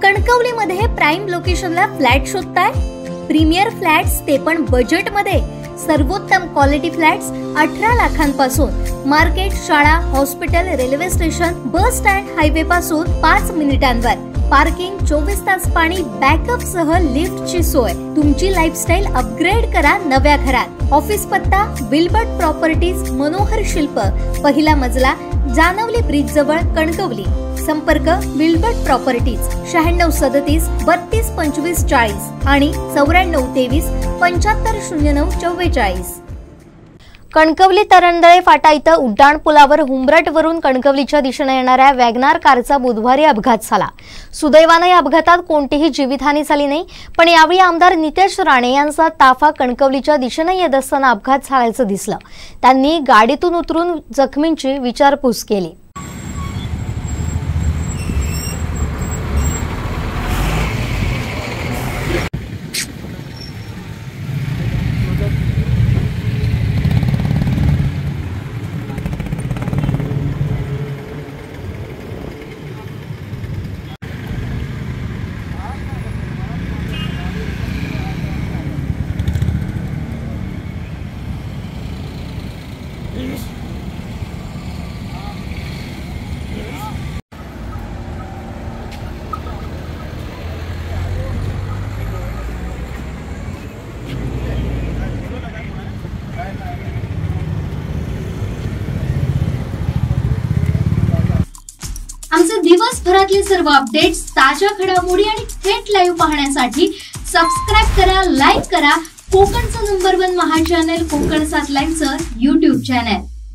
कणकवलीमध्ये prime लोकेशनला flat शोधताय? Premier flats ते पण बजेट मध्ये। सर्वोत्तम क्वालिटी फ्लॅट्स 18 लाखांपासून। मार्केट, शाळा, hospital, railway station, bus stand, highway पासून 5 मिनिटांवर। पार्किंग, 24 तास पाणी, बॅकअप सह लिफ्टची सोय। तुमची लाईफस्टाईल अपग्रेड करा नव्या घरात। ऑफिस पत्ता विल्बर्ट प्रॉपर्टीज, मनोहर शिल्प, पहिला मजला, जानवली ब्रिज जवळ, कणकवली। संपर्क विल्बर्ट प्रॉपर्टीज 9637 32 25 40 आणि 9423 75 09 44। कणकवली तरंदळे फाटा इथं उड्डाण पुलावर हुंबरट वरून कणकवलीच्या दिशेने येणाऱ्या वॅगनार कारचा बुधवारी अपघात झाला। सुदैवाने या अपघातात कोणतीही जीवितहानी झाली नाही, पण यावेळी आमदार नितेश राणे यांचा ताफा कणकवलीच्या दिशेने येत असताना अपघात झाल्याचं दिसलं। त्यांनी गाडीतून उतरून जखमींची विचारपूस केली। आमचे दिवसभरातले सर्व अपडेट्स, ताज्या घडामोडी आणि थेट लाईव्ह पाहण्यासाठी सबस्क्राइब करा, लाईक करा कोकणचं नंबर 1 महा चॅनल कोकण 7 लाईव्हचं YouTube चॅनल।